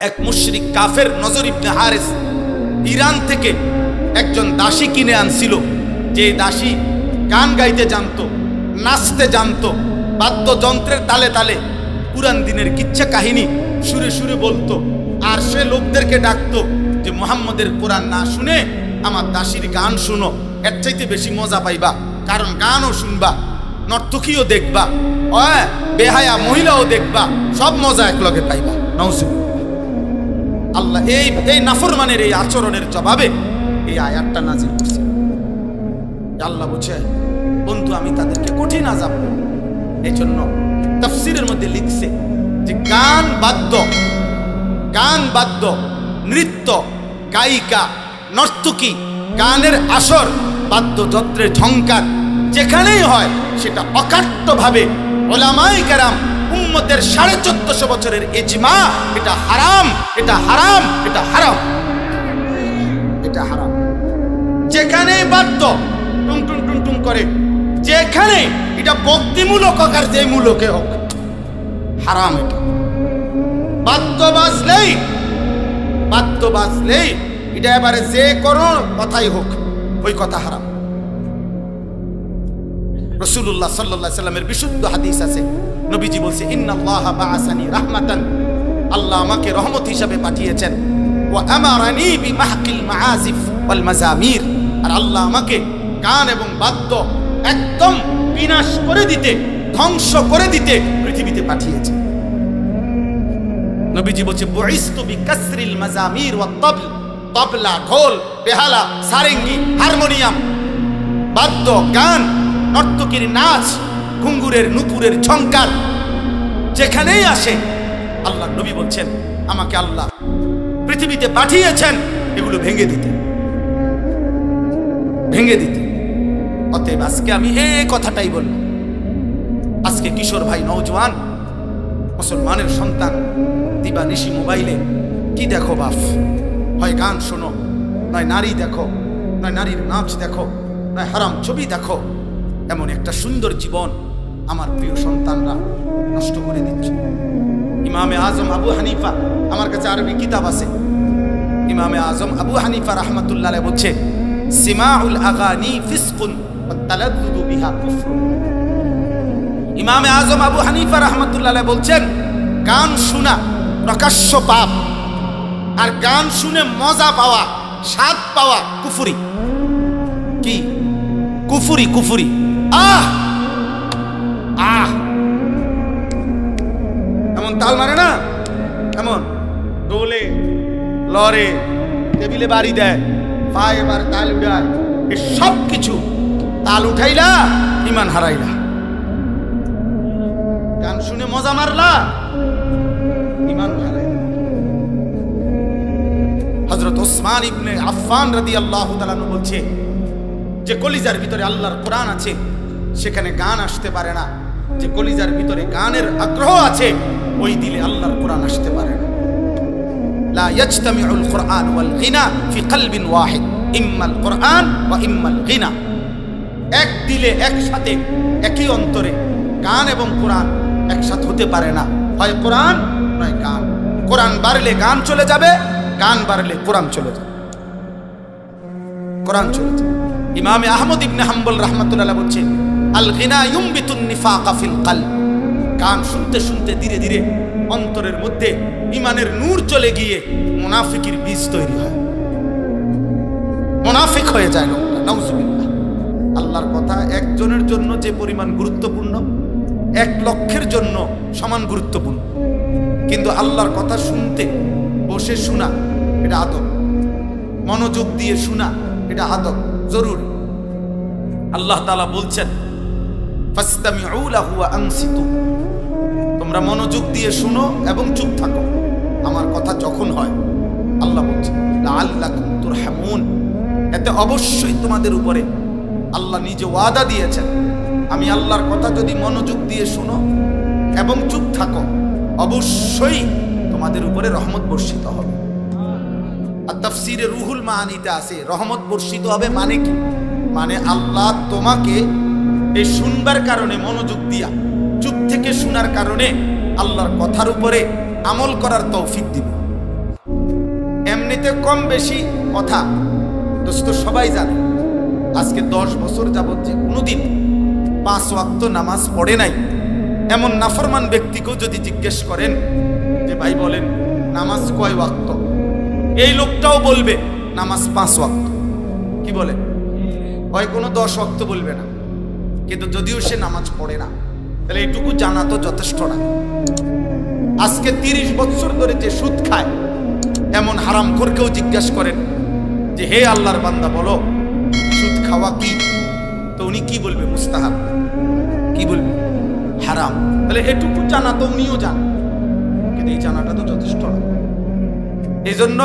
এক মুশরিক কাফের নজর ইবনে হারিস ইরান থেকে একজন দাসী কিনে আনছিল, যে দাসী গান গাইতে জানতো, নাচতে জানতো, বাদ্যযন্ত্রের তালে তালে পুরান দিনের কিচ্ছা কাহিনী সুরে সুরে বলতো। আর সে লোকদেরকে ডাকতো যে মুহাম্মদের কোরআন না শুনে আমার দাসীর গান শুনো, এর চাইতে বেশি মজা পাইবা, কারণ গানও শুনবা, নর্তকীও দেখবা, বেহায়া মহিলাও দেখবা, সব মজা একলগে পাইবা। নাউজুবিল্লাহ। আল্লাহ এই নাফরমানের এই আচরণের জবাবে এই আয়াতটা নাজিল করছে। আল্লাহ বলছে, বন্ধু আমি তাদেরকে কঠিন আযাব দেব। এই জন্য তাফসীরের মধ্যে লিখছে যে গান বাদ্য, নৃত্য, গায়িকা, নর্তকী, গানের আসর, বাদ্যযন্ত্রের ঝংকার যেখানেই হয় সেটা অকাট্যভাবে উলামায়ে কেরাম উম্মতের 1450 বছরের ইজমা, এটা হারাম, এটা হারাম, এটা হারাম, এটা হারাম। যেখানে বাদ্য টুং টুং টুং টুং করে, যেখানে এটা ভক্তিমূলক হোক আর যে মূলকে হোক, হারাম। এটা বাদ্য বাজলেই এটা এবারে যে কোনো কথাই হোক, ওই কথা হারাম। রাসূলুল্লাহ সাল্লাল্লাহু আলাইহি সাল্লামের বিশুদ্ধ হাদিস আছে, নবীজি বলছে, ইন্নাল্লাহা বাআসানি রাহমাতান, আল্লাহ আমাকে রহমত হিসাবে পাঠিয়েছেন, ওয়া আমারানি বিমাহকিল মাআজিফ ওয়াল মাজামির, আর আল্লাহ আমাকে গান এবং বাদ্য একদম বিনাশ করে দিতে, ধ্বংস করে দিতে পৃথিবীতে পাঠিয়েছেন। নবীজি বলছে, বুইস্তু বিকাসরিল মাজামির ওয়াত তাবল, তবলা, ঢোল, বেহালা, সারেঙ্গি, হারমোনিয়াম, বাদ্য, গান, নর্তকীর নাচ, ঘুঙ্গুরের নুপুরের ঝংকার যেখানেই আসে, আল্লাহ নবী বলছেন আমাকে আল্লাহ পৃথিবীতে পাঠিয়েছেন এগুলো ভেঙে দিতে। অতএব আজকে আমি এই কথাটাই বলব। আজকে কিশোর ভাই, নওজোয়ান মুসলমানের সন্তান দিবানিশি মোবাইলে কি দেখো বাপ, হয় গান শোনো, নয় নারী দেখো, নয় নারীর নাচ দেখো, নয় হারাম ছবি দেখো। এমন একটা সুন্দর জীবন আমার প্রিয় সন্তানরা নষ্ট করে দিচ্ছে। ইমামে আজম আবু হানিফা, আমার কাছে আরবি কিতাব আছে, ইমামে আজম আবু হানিফা রাহমাতুল্লাহ আলাইহি বলছে, সিমাউল আগানি ফিসকুন ওয়া তালাদ্দুদু বিহা কুফর। ইমামে আজম আবু হানিফা রাহমাতুল্লাহ আলাইহি বলছেন, গান শোনা প্রকাশ্য পাপ, আর গান শুনে মজা পাওয়া, স্বাদ পাওয়া কুফরি। কি কুফরি? এমন তাল মারে না, এমন ডোলে, লরে, টেবিলে বাড়ি দেয়, পায়ে এবার তাল উঠায়, এই সব কিছু তাল উঠাইলা ঈমান হারাইলা। গান শুনে মজা মারলা, ঈমান হারাইলা। হযরত ওসমান ইবনে আফফান রাদিয়াল্লাহু তাআলা আনহু বলছে যে কলিজার ভিতরে আল্লাহর কোরআন আছে, সেখানে গান আসতে পারে না। যে কলিজার ভিতরে গানের আগ্রহ আছে, ওই দিলে আল্লাহর কোরআন আসতে পারে না। লা ইয়াজতামিউল কোরআন ওয়াল গিনা ফি কলবিন ওয়াহিদ, ইম্মাল কোরআন ওয়া ইম্মাল গিনা। এক দিলে, একসাথে, একই অন্তরে গান এবং কোরআন একসাথে হতে পারে না, হয় কোরআন নয় গান। কোরআন বাড়লে গান চলে যাবে, গান বাড়লে কোরআন চলে যাবে, কোরআন চলে যাবে। ইমামে আহমদ ইবনে হাম্বল রাহমাতুল্লাহ বলছে, আল গিনা ইউমবিতুন নিফাকা ফিল কলব। গান শুনতে শুনতে ধীরে ধীরে অন্তরের মধ্যে ঈমানের নূর চলে গিয়ে মুনাফিকের বীজ তৈরি হয়, মুনাফিক হয়ে যায় লোকটা। নাউজুবিল্লাহ। আল্লাহর কথা একজনের জন্য যে পরিমাণ গুরুত্বপূর্ণ, 1 লক্ষের জন্য সমান গুরুত্বপূর্ণ। কিন্তু আল্লাহর কথা শুনতে বসে শোনা, এটা আদব। মনোযোগ দিয়ে শোনা, এটা আদব, জরুরি। আল্লাহ তাআলা বলছেন, ফাসতামিউ লাহু ওয়া আনসিতু, তোমরা মনোযোগ দিয়ে শুনো এবং চুপ থাকো আমার কথা যখন হয়। আল্লাহ বলছেন, লাআল্লাকুম তুরহামুন, এতে অবশ্যই তোমাদের উপরে আল্লাহ নিজে ওয়াদা দিয়েছেন, আমি আল্লাহর কথা যদি মনোযোগ দিয়ে শুনো এবং চুপ থাকো, অবশ্যই তোমাদের উপরে রহমত বর্ষিত হবে। আর তাফসীরে রুহুল মাআনিতে আছে, রহমত বর্ষিত হবে মানে কি? মানে আল্লাহ তোমাকে এই শুনবার কারণে, মনোযোগ দিয়া চুপ থেকে শোনার কারণে আল্লাহর কথার উপরে আমল করার তৌফিক দিবে। এমনিতে কম বেশি কথা দোস্ত সবাই জানে। আজকে 10 বছর যাবত যে কোনোদিন 5 ওয়াক্ত নামাজ পড়ে নাই এমন নাফরমান ব্যক্তিকেও যদি জিজ্ঞেস করেন যে ভাই বলেন নামাজ কয় ওয়াক্ত, এই লোকটাও বলবে নামাজ 5 ওয়াক্ত। কি বলে? হয় কোনো 10 ওয়াক্ত বলবে না, কিন্তু যদিও সে নামাজ পড়ে না তাহলে এইটুকু জানা তো যথেষ্ট না। আজকে 30 বছর ধরে যে সুদ খায় এমন হারামখোরকেও জিজ্ঞেস করেন যে হে আল্লাহর বান্দা বলো সুদ খাওয়া কি, তো উনি কি বলবে? মুস্তাহাব। কি বলবে? হারাম। তাহলে এটুকু জানা তো উনিও জান, কিন্তু এই জানাটা তো যথেষ্ট না। এই জন্য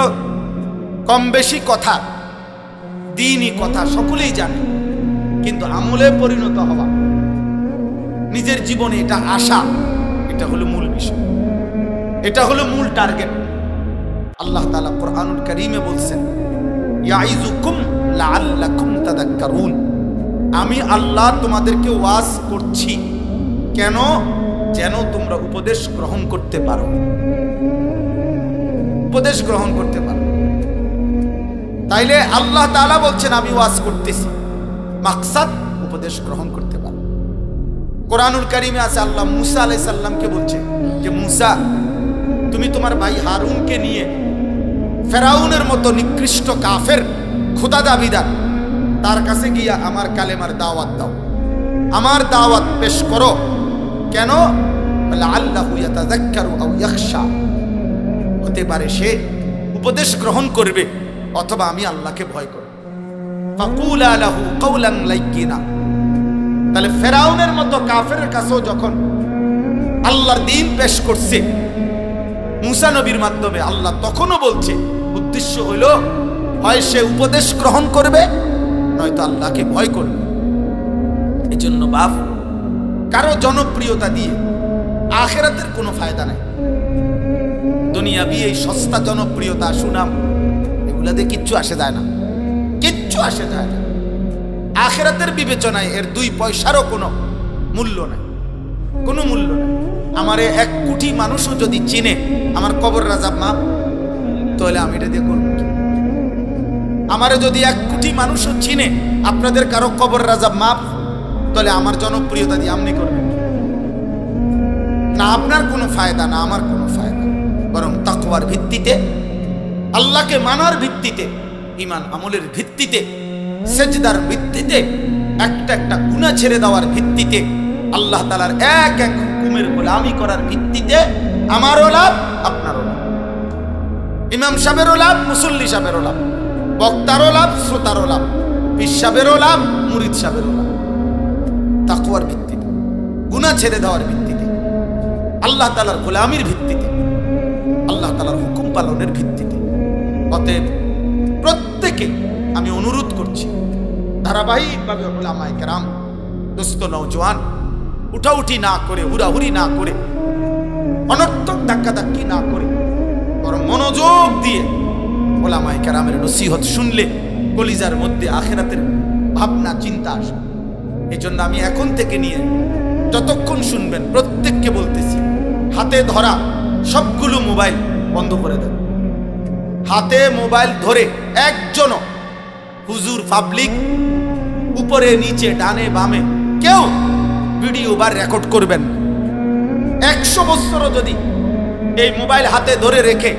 কম বেশি কথা, দ্বীনি কথা সকলেই জানে, কিন্তু আমলে পরিণত হওয়া, নিজের জীবনে এটা আসা, এটা হলো মূল বিষয়, এটা হলো মূল টার্গেট। আল্লাহ তাআলা কোরআনুল কারীমে বলছেন ইয়াইযুকুম লাআল্লাকুম তাযাক্কারুন, আমি আল্লাহ তোমাদেরকে ওয়াজ করছি কেন? যেন তোমরা উপদেশ গ্রহণ করতে পারো, উপদেশ গ্রহণ করতে পারো। তাইলে আল্লাহ তাআলা বলছেন আমি ওয়াজ করতেছি, মাকসাদ উপদেশ গ্রহণ করতে পারো। কোরআনুল কারীমে আছে আল্লাহ মুসা আলাইহিস সালামকে বলছে যে মুসা তুমি তোমার ভাই হারুনকে নিয়ে ফেরাউনের মতো নিকৃষ্ট কাফের খোদা দাবিদার তার কাছে গিয়া আমার কালেমার দাওয়াত দাও, আমার দাওয়াত পেশ করো। কেন? লাআল্লাহু ইয়াতাযাক্কারু আও ইয়াখশা, হতে পারে সে উপদেশ গ্রহণ করবে অথবা আমি আল্লাহকে ভয় করব। ফাকুলা লাহু কাওলান লাইয়িনা, তাহলে ফেরাউনের মতো কাফেরের কাছেও যখন আল্লাহর দ্বীন পেশ করছে মুসা নবীর মাধ্যমে, আল্লাহ তখনও বলছে উদ্দেশ্য হইল হয় সে উপদেশ গ্রহণ করবে নয়তো আল্লাহকে ভয় করবে। এই জন্য বাপ কারো জনপ্রিয়তা দিয়ে আখিরাতের কোনো ফায়দা নাই। দুনিয়াবি এই সস্তা জনপ্রিয়তা সুনাম এগুলা দিয়ে কিচ্ছু আসে যায় না, কিচ্ছু আসে যায় না। আখিরাতের বিবেচনায় এর 2 পয়সারও কোনো মূল্য নাই, কোনো মূল্য নাই। আমারে 1 কোটি মানুষও যদি চিনে আমার কবর রাজাব মাপ, তাহলে আমি এটা দিয়ে করব কি? আমারে যদি 1 কোটি মানুষও চিনে আপনাদের কারো কবর রাজাব মাপ, তাহলে আমার জনপ্রিয়তা দিয়ে আপনি করবেন না। আপনার কোনো ফায়দা না, আমার কোনো ফায়দা। বরং তাকওয়ার ভিত্তিতে, আল্লাহকে মানার ভিত্তিতে, ঈমান আমলের ভিত্তিতে, সেজদার ভিত্তিতে, একটা একটা গুনাহ ছেড়ে দেওয়ার ভিত্তিতে, আল্লাহ তাআলার এক এক হুকুমের গোলামি করার ভিত্তিতে আমারও লাভ, আপনারও লাভ, ইমাম সাহেবেরও লাভ, মুসল্লি সাহেবেরও লাভ, বক্তারও লাভ, শ্রোতারও লাভ, পীর সাহেবেরও লাভ, মুরিদ সাহেবেরও লাভ। তাকওয়ার ভিত্তিতে, গুনাহ ছেড়ে দেওয়ার ভিত্তিতে, আল্লাহ তাআলার গোলামির ভিত্তিতে, আল্লাহ তাআলার হুকুম পালনের ভিত্তিতে। অতএব প্রত্যেকে আমি অনুরোধ করছি ধারাবাহিকভাবে উলামায়ে কেরাম, দোস্ত নওজোয়ান, উঠাউঠি না করে, হুড়াহুড়ি না করে, অনর্থক ধাক্কাধাক্কি না করে, বরং মনোযোগ দিয়ে উলামায়ে কেরামের নসিহত শুনলে কলিজার মধ্যে আখিরাতের ভাবনা চিন্তা আসে। এই জন্য আমি এখন থেকে নিয়ে যতক্ষণ শুনবেন প্রত্যেককে বলতেছি হাতে ধরা সবগুলো মোবাইল বন্ধ করে দেন। হাতে মোবাইল ধরে একজনও হুজুর পাবলিক উপরে নিচে ডানে বামে কেউ ভিডিও বা রেকর্ড করবেন। 100 বছরও যদি এই মোবাইল হাতে ধরে রেখে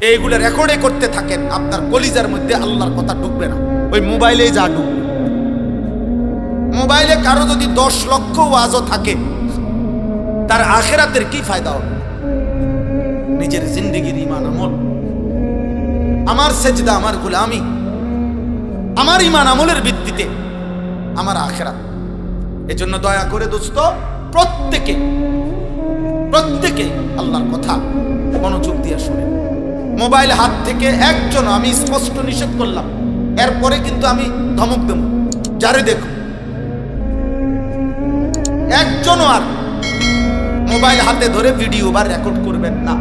এইগুলো রেকর্ডে করতে থাকেন, আপনার কলিজার মধ্যে আল্লাহর কথা ঢুকবে না, ওই মোবাইলেই যা ঢুকবে। মোবাইলে কারো যদি 10 লক্ষ ওয়াজও থাকে, তার আখিরাতের কি ফায়দা হবে? নিজের জিন্দেগির ঈমান আমল, আমার সেজদা, আমার গোলামি, আমার ঈমান আমলের ভিত্তিতে আমার আখিরাত। এজন্য দয়া করে দোস্ত প্রত্যেকে আল্লাহর কথা মনোযোগ দিয়ে শুনেন। মোবাইল হাত থেকে একজন, আমি স্পষ্ট নিষেধ করলাম, এরপরে কিন্তু আমি ধমক দেব, যারে দেখো একজনও আর মোবাইল হাতে ধরে ভিডিও বা রেকর্ড করবেন না।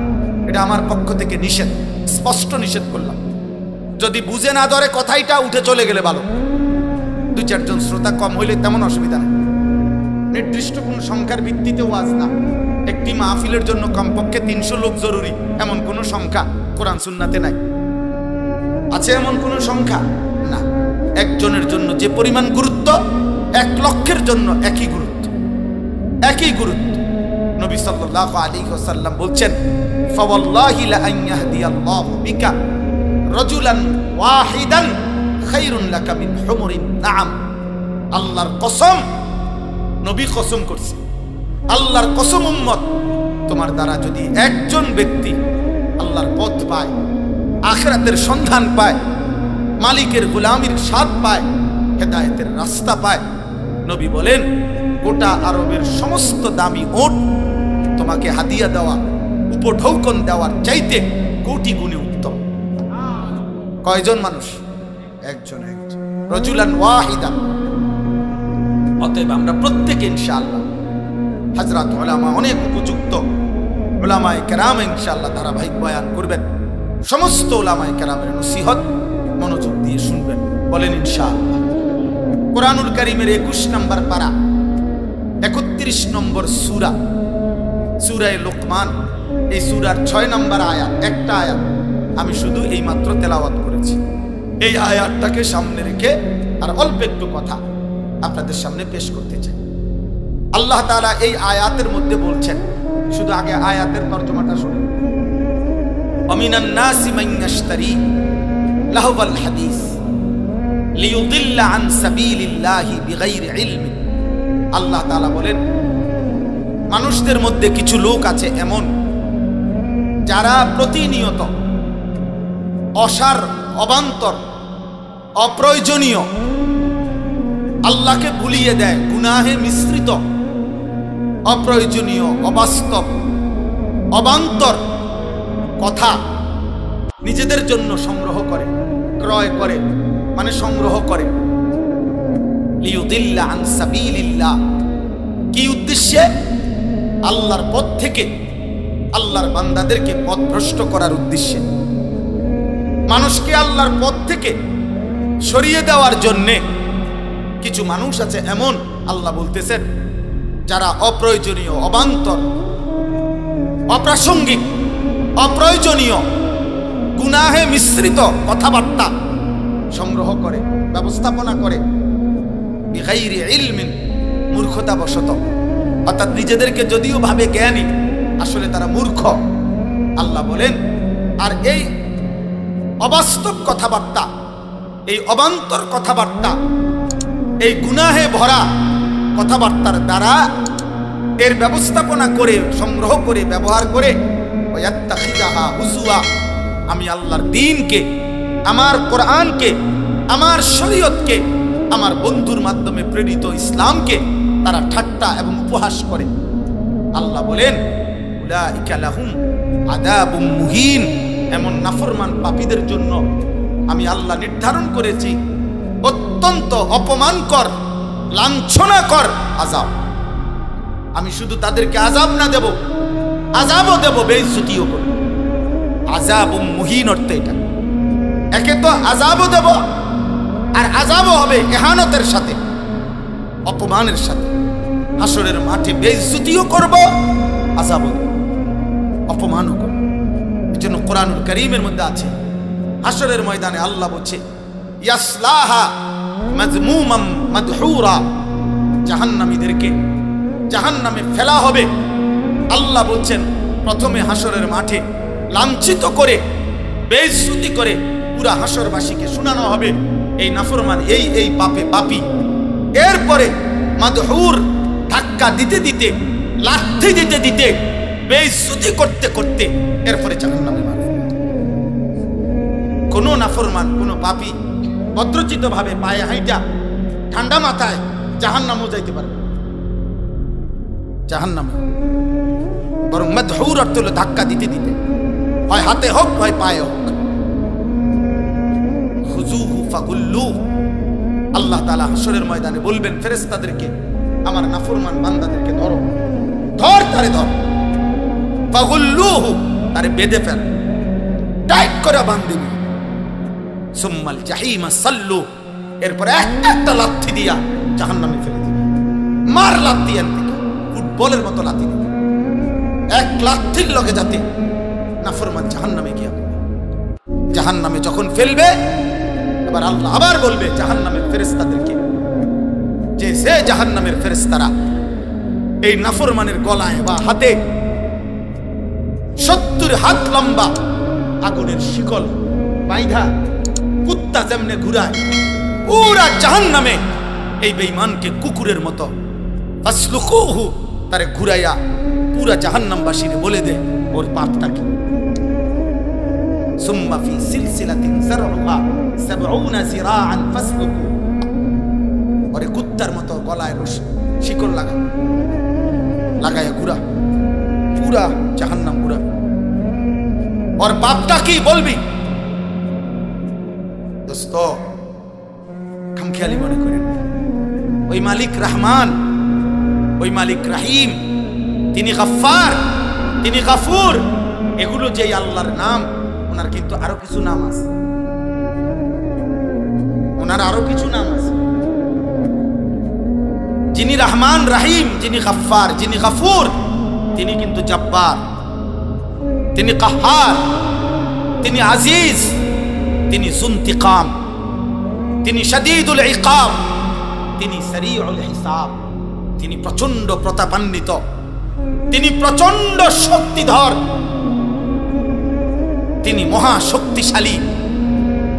এটা আমার পক্ষ থেকে নিষেধ, স্পষ্ট নিষেধ করলাম। যদি বুঝে না ধরে কথাইটা উঠে চলে গেলে ভালো, 2-4 জন শ্রোতা কম হইলে তেমন অসুবিধা নেই। নির্দিষ্ট কোন সংখ্যার ভিত্তিতে ওয়াজ না, একটি মাহফিলের জন্য কমপক্ষে 300 লোক জরুরি, এমন কোন সংখ্যা কোরআন সুন্নাতে নাই। আছে এমন কোন সংখ্যা? না। একজনের জন্য যে পরিমাণ গুরুত্ব, 1 লক্ষের জন্য একই গুরুত্ব, একই গুরুত্ব। নবী সাল্লাল্লাহু আলাইহি ওয়াসাল্লাম বলছেন, ফাওয়াল্লাহি লা আন ইয়াহদিয়াল্লাহু বিকা রাজুলান ওয়াহিদান খায়রুন লাকা মিন হুমুরিন নাআম। আল্লাহর কসম, নবী কসম করছে, আল্লাহর কসম উম্মত, তোমার দ্বারা যদি একজন ব্যক্তি আল্লাহর পথ পায়, আখিরাতের সন্ধান পায়, মালিকের গোলামির স্বাদ পায়, হেদায়েতের রাস্তা পায়, নবী বলেন গোটা আরবের সমস্ত দামি ওট তোমাকে হাদিয়া দেওয়া, উপঢৌকন দেওয়ার চাইতে কোটি গুণে উত্তম। কয়জন মানুষ? একজন, একজন, রাজুলান ওয়াহিদান। অতএব আমরা প্রত্যেকে ইনশাআল্লাহ, হযরত উলামা অনেক উপযুক্ত উলামায়ে কেরাম ইনশাআল্লাহ ধারাবাহিক বয়ান করবেন, সমস্ত উলামায়ে কেরামের নসিহত মনোযোগ দিয়ে শুনবেন, বলেন ইনশাআল্লাহ। কোরআনুল কারীমের 21 নম্বর পারা, 31 নম্বর সূরা, সূরা লুকমান। এই সূরার 6 নম্বর আয়াত, একটা আয়াত আমি শুধু এই মাত্র তেলাওয়াত করেছি। এই আয়াতটাকে সামনে রেখে আর অল্প একটু কথা আপনাদের সামনে পেশ করতে চাই। আল্লাহ তাআলা এই আয়াতের মধ্যে বলছেন, শুধু আগে আয়াতের তরজমাটা শুনুন। আমিনান নাসি মান ইয়াশতারি লাহওয়াল হাদিস লিয়ুদিল্লা আন সাবিলিল্লাহি বিগাইরি ইলমি। আল্লাহ তাআলা বলেন, মানুষদের মধ্যে কিছু লোক আছে এমন যারা প্রতিনিয়ত অসার, অবান্তর, অপ্রয়োজনীয়, আল্লাহকে ভুলিয়ে দেয়, গুনাহে মিশ্রিত, অপ্রয়োজনীয়, অবাস্তব, অবান্তর কথা নিজেদের জন্য সংগ্রহ করে, ক্রয় করে, মানে সংগ্রহ করে। লিয়ুদিল্লা আন সাবিলিল্লাহ, কি উদ্দেশ্যে? আল্লাহর পথ থেকে আল্লাহর বান্দাদেরকে পথভ্রষ্ট করার উদ্দেশ্যে, মানুষকে আল্লাহর পথ থেকে সরিয়ে দেওয়ার জন্যে কিছু মানুষ আছে এমন, আল্লাহ বলতেছেন, যারা অপ্রয়োজনীয়, অবান্তর, অপ্রাসঙ্গিক, অপ্রয়োজনীয়, গুনাহে মিশ্রিত কথাবার্তা সংগ্রহ করে, ব্যবস্থাপনা করে, বিগাইরি ইলমিন, মূর্খতাবশত। অর্থাৎ নিজেদেরকে যদিও ভাবে জ্ঞানী, আসলে তারা মূর্খ। আল্লাহ বলেন, আর এই অবাস্তব কথাবার্তা, এই অবান্তর কথাবার্তা, এই গুনাহে ভরা কথাবার্তার দ্বারা এর ব্যবস্থাপনা করে, সংগ্রহ করে, ব্যবহার করে, ওয়াত্তাখিযাহা হুজুয়া, আমি আল্লাহর দ্বীনকে, আমার কোরআনকে, আমার শরীয়তকে, আমার বন্ধুর মাধ্যমে প্রেরিত ইসলামকে তারা ঠাট্টা এবং উপহাস করে। আল্লাহ বলেন, উলাইকা লাহুম আযাবুম মুহিন, এমন নাফরমান পাপীদের জন্য আমি আল্লাহ নির্ধারণ করেছি অত্যন্ত অপমানকর, লাঞ্ছনাকর আযাব। আমি শুধু তাদেরকে আযাব না দেব, আযাবও দেব, বেইজ্জতিও করব। আযাবুম মুহিন অর্থ এটা, একে তো আযাবও দেব, আর আযাবও হবে ইহানতের সাথে, অপমানের সাথে। হাসরের মাঠে বেইজ্জতিও করব, আযাবও দেব, অপমানও করব। এজন্য কোরআনুল কারীমের মধ্যে আছে, হাসরের ময়দানে আল্লাহ বলছে, ইয়াসলাহা মাজমুমাম মাদহুরা, জাহান্নামীদেরকে জাহান্নামে ফেলা হবে। আল্লাহ বলছেন, প্রথমে হাসরের মাঠে লাঞ্ছিত করে, বেইজ্জতি করে পুরা হাসরবাসীকে শোনানো হবে, এই নাফরমান, এই পাপে পাপী। এরপরে মাদহুর, ধাক্কা দিতে দিতে, লাথি দিতে দিতে, বেইজ্জতি করতে করতে এরপরে জাহান্নামে মারবে। কোন নাফরমান, কোন পাপী ভদ্রচিত ভাবে পায়ে হাইটা ঠান্ডা মাথায় জাহান্নামও যাইতে পারবে, জাহান্নামে। বরং মাদহুর অর্থ হলো ধাক্কা দিতে দিতে, হয় হাতে হোক, হয় পায়ে হোক। খুযুহু ফাগুল্লুহু, আল্লাহ তাআলা হাসরের ময়দানে বলবেন ফেরেশতাদেরকে, আমার নাফরমান বান্দাদেরকে ধরো, ধর, তারে ধর। ফাগুল্লুহু, তারে বেঁধে ফেল, টাইট করে বাঁধিবি। সুম্মাল জাহিমা সাল্লু, এরপরে একটা লাথি দিয়া জাহান্নামে ফেলে দিবি। মার লাথি, এদিকে ফুটবলের মতো লাথি দিবি, এক লাথির লগে যাতে নাফরমান জাহান্নামে গিয়া পড়ে। জাহান্নামে যখন ফেলবে, এবার আল্লাহ আবার বলবে জাহান্নামের ফেরেশতাদেরকে যে সে জাহান্নামের ফেরেশতারা এই নাফরমানের গলায় বা হাতে 70 হাত লম্বা আগুনের শিকল বাইধা কুত্তা যেমনে ঘুরায়, পুরা জাহান্নামে এই বেঈমানকে কুকুরের মতো ফাসলুকুহু তারে ঘুরাইয়া পুরা জাহান্নামবাসীরে বলে দে ওর পাপটা কি। সুম্মা ফি সিলসিলাতিন যারউহা 70 যিরাআন ফাসলুকু, ওরে কুত্তার মতো গলায় শিকল লাগায়া ঘুরা, পুরা জাহান্নাম ঘুরা। ওর পাপটা কি বলবি? দোস্ত খামখেয়ালি মনে করেন, ওই মালিক রহমান, ওই মালিক রহিম, তিনি গফফার, তিনি গফুর, এগুলো যে আল্লাহর নাম, ওনার কিন্তু আরো কিছু নাম আছে, ওনার আরো কিছু নাম আছে। যিনি রহমান রহিম, যিনি গফফার, যিনি গফুর, তিনি কিন্তু জব্বার, তিনি কাহার, তিনি আজিজ, তিনি যুনতিকাম, তিনি শাদীদুল ইকাব, তিনি সারিউল হিসাব, তিনি প্রচন্ড প্রতাপান্বিত, তিনি প্রচন্ড শক্তিধর, তিনি মহা শক্তিশালী,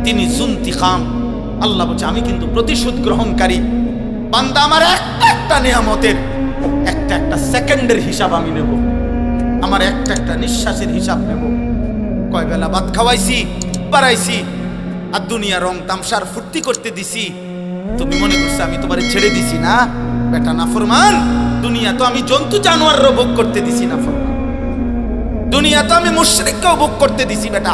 তিনি যুনতিকাম। আল্লাহ বলছে আমি কিন্তু প্রতিশোধ গ্রহণকারী। বান্দা আমার একটা নিয়ামতের একটা সেকেন্ডের হিসাব আমি নেব, আমার একটা নিঃশ্বাসের হিসাব নেব। কয় বেলা ভাত খাওয়াইছি, বাড়াইছি, আর দুনিয়া রং তামসার ফুর্তি করতে দিছি, তুমি মনে করছো আমি তোমারে ছেড়ে দিছি না? বেটা নাফরমান, দুনিয়া তো আমি জন্তু জানোয়ারও ভোগ করতে দিছি নাফরমান, দুনিয়া তো আমি মুশরিককেও ভোগ করতে দিছি বেটা।